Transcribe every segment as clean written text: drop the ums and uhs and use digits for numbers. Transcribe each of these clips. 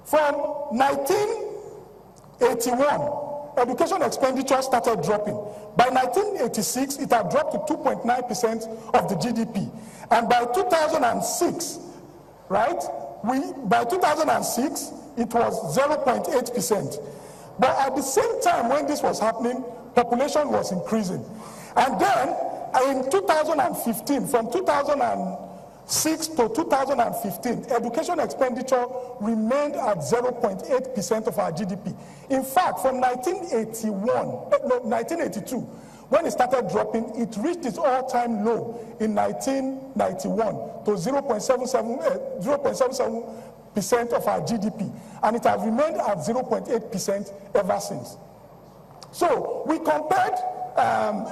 From 1981, education expenditure started dropping. By 1986, it had dropped to 2.9% of the GDP. And by 2006, right, by 2006, it was 0.8%. But at the same time when this was happening, population was increasing. And then in 2015, from 2006 to 2015, education expenditure remained at 0.8% of our GDP. In fact, from 1982, when it started dropping, it reached its all-time low in 1991 to 0.77% of our GDP, and it has remained at 0.8% ever since. So we compared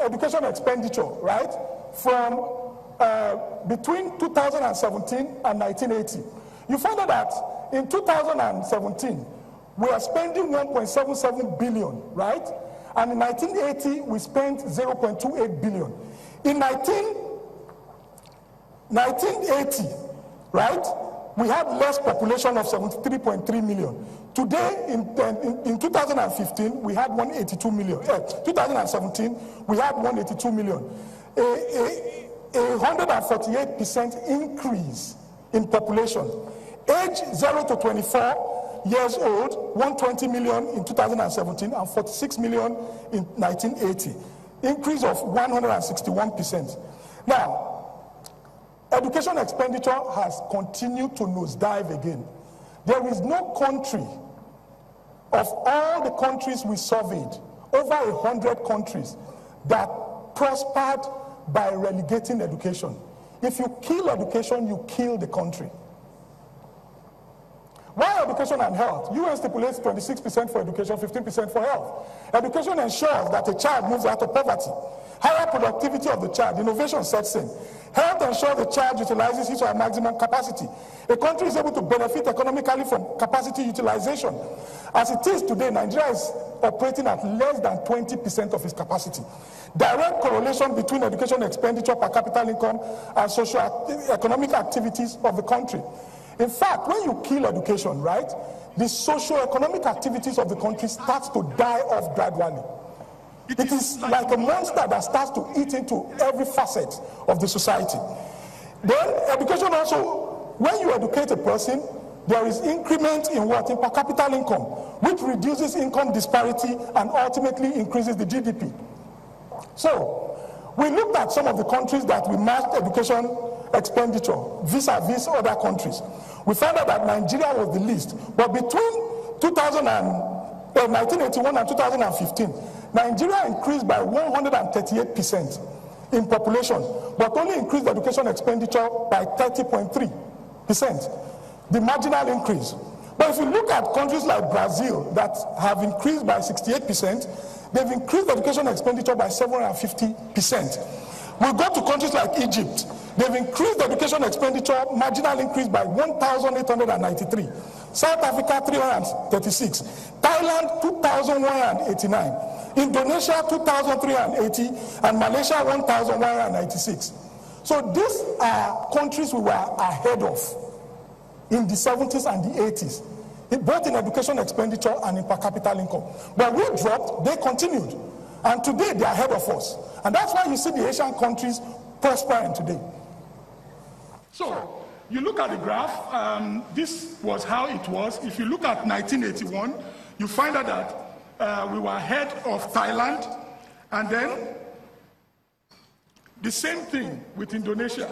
education expenditure, right, from between 2017 and 1980. You find out that in 2017, we are spending 1.77 billion, right? And in 1980, we spent 0.28 billion. In 1980, right, we had less population of 73.3 million. Today, in 2015, we had 182 million. 2017, we had 182 million. A 148% increase in population. Age 0 to 24 years old, 120 million in 2017 and 46 million in 1980. Increase of 161%. Now, education expenditure has continued to nosedive again. There is no country, of all the countries we surveyed, over 100 countries, that prospered by relegating education. If you kill education, you kill the country. Why education and health? UN stipulates 26% for education, 15% for health. Education ensures that a child moves out of poverty. Higher productivity of the child, innovation sets in. Health ensures the child utilizes his or her maximum capacity. A country is able to benefit economically from capacity utilization. As it is today, Nigeria is operating at less than 20% of its capacity. Direct correlation between education expenditure per capita income and socio-economic activities of the country. In fact, when you kill education, right, the socio-economic activities of the country starts to die off gradually. It is like a monster that starts to eat into every facet of the society. Then education also, when you educate a person, there is increment in what? In per capita income, which reduces income disparity and ultimately increases the GDP. So, we looked at some of the countries that we matched education expenditure vis-a-vis other countries. We found out that Nigeria was the least. But between 1981 and 2015, Nigeria increased by 138% in population, but only increased education expenditure by 30.3%, the marginal increase. But if you look at countries like Brazil that have increased by 68%, they've increased education expenditure by 750%. We go to countries like Egypt, they've increased education expenditure, marginal increase by 1,893. South Africa, 336. Thailand, 2,189. Indonesia, 2,380. And Malaysia, 1,196. So these are countries we were ahead of in the 70s and the 80s, both in education expenditure and in per capita income. But we dropped, they continued. And today they are ahead of us. And that's why you see the Asian countries prospering today. So, you look at the graph, this was how it was. If you look at 1981, you find out that we were ahead of Thailand, and then the same thing with Indonesia.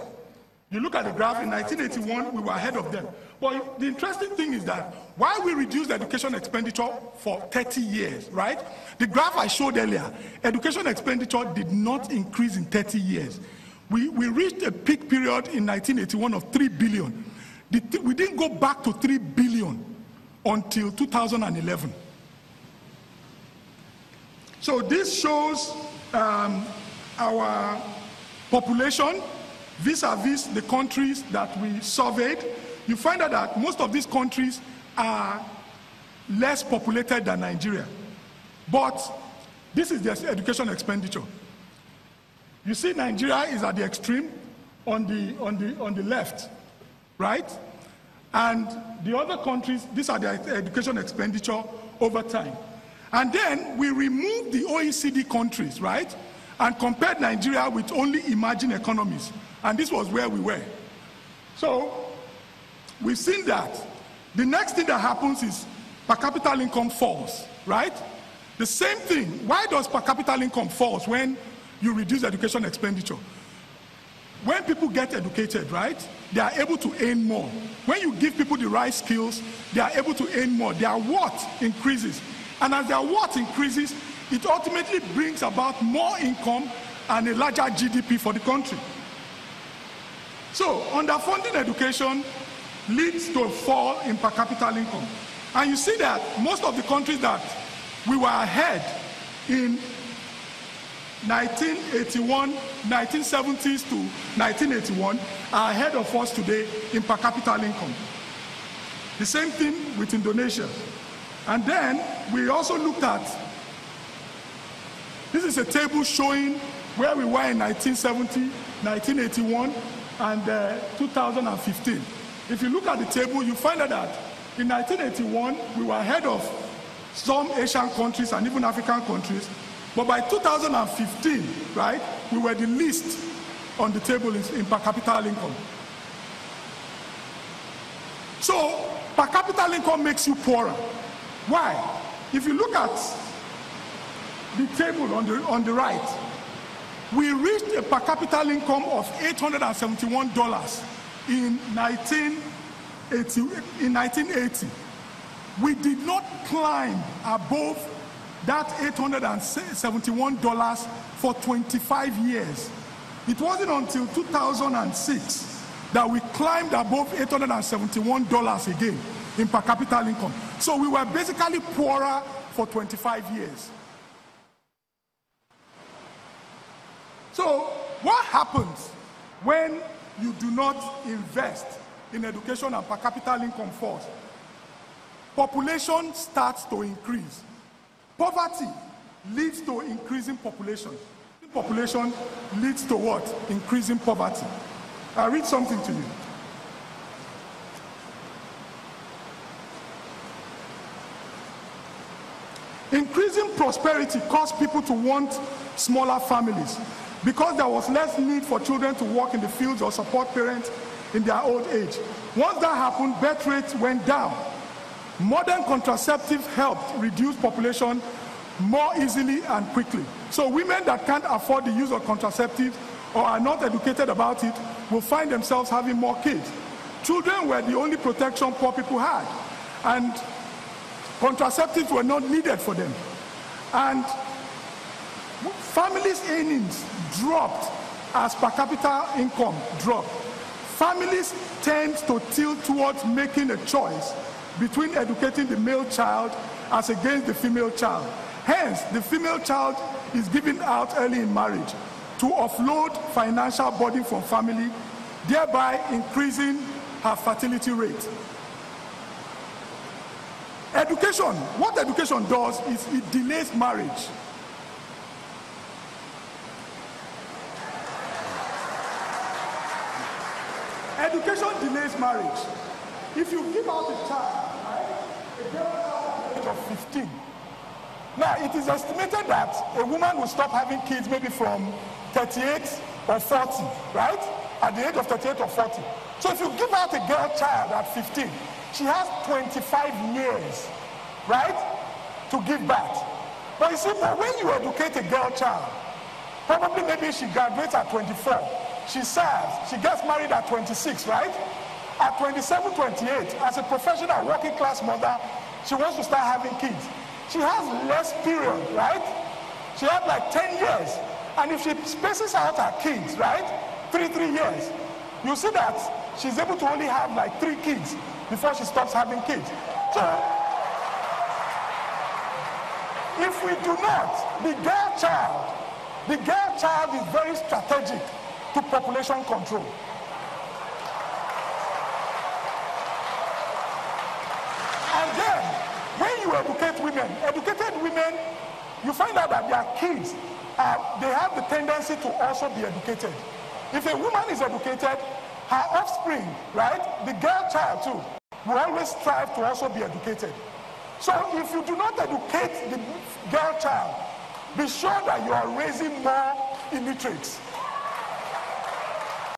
You look at the graph, in 1981, we were ahead of them. But the interesting thing is that while we reduced education expenditure for 30 years, right? The graph I showed earlier, education expenditure did not increase in 30 years. We reached a peak period in 1981 of 3 billion. We didn't go back to 3 billion until 2011. So this shows our population vis-a-vis the countries that we surveyed. You find out that most of these countries are less populated than Nigeria. But this is their education expenditure. You see, Nigeria is at the extreme on the left, right? And the other countries, these are their education expenditure over time. And then we removed the OECD countries, right? And compared Nigeria with only emerging economies. And this was where we were. So we've seen that. The next thing that happens is per capita income falls, right? The same thing. Why does per capita income falls when you reduce education expenditure? When people get educated, right, they are able to earn more. When you give people the right skills, they are able to earn more. Their worth increases. And as their worth increases, it ultimately brings about more income and a larger GDP for the country. So, underfunding education leads to a fall in per capita income. And you see that most of the countries that we were ahead in 1981, 1970s to 1981 are ahead of us today in per capita income. The same thing with Indonesia. And then we also looked at, this is a table showing where we were in 1970, 1981, and 2015. If you look at the table, you find out that in 1981, we were ahead of some Asian countries and even African countries. But by 2015, right, we were the least on the table in per capita income. So, per capita income makes you poorer. Why? If you look at the table on the right, we reached a per capita income of $871 in 1980. We did not climb above that $871 for 25 years. It wasn't until 2006 that we climbed above $871 again in per capita income. So we were basically poorer for 25 years. So what happens when you do not invest in education and per capita income falls? Population starts to increase. Poverty leads to increasing population. Population leads to what? Increasing poverty. I'll read something to you. Increasing prosperity caused people to want smaller families because there was less need for children to work in the fields or support parents in their old age. Once that happened, birth rates went down. Modern contraceptives helped reduce population more easily and quickly. So women that can't afford the use of contraceptives or are not educated about it will find themselves having more kids. Children were the only protection poor people had, and contraceptives were not needed for them. And families' earnings dropped as per capita income dropped. Families tend to tilt towards making a choice between educating the male child as against the female child. Hence, the female child is given out early in marriage to offload financial burden from family, thereby increasing her fertility rate. Education, what education does is it delays marriage. Education delays marriage. If you give out a child, right, a girl at the age of 15, now it is estimated that a woman will stop having kids maybe from 38 or 40, right? At the age of 38 or 40. So if you give out a girl child at 15, she has 25 years, right, to give birth. But you see, when you educate a girl child, probably maybe she graduates at 24, she serves, she gets married at 26, right? At 27, 28, as a professional working class mother, she wants to start having kids. She has less period, right? She has like 10 years. And if she spaces out her kids, right, 3 years, you see that she's able to only have like 3 kids before she stops having kids. So, if we do not, the girl child is very strategic to population control. And then, when you educated women, you find out that their kids, they have the tendency to also be educated. If a woman is educated, her offspring, right, the girl child too, will always strive to also be educated. So if you do not educate the girl child, be sure that you are raising more illiterates.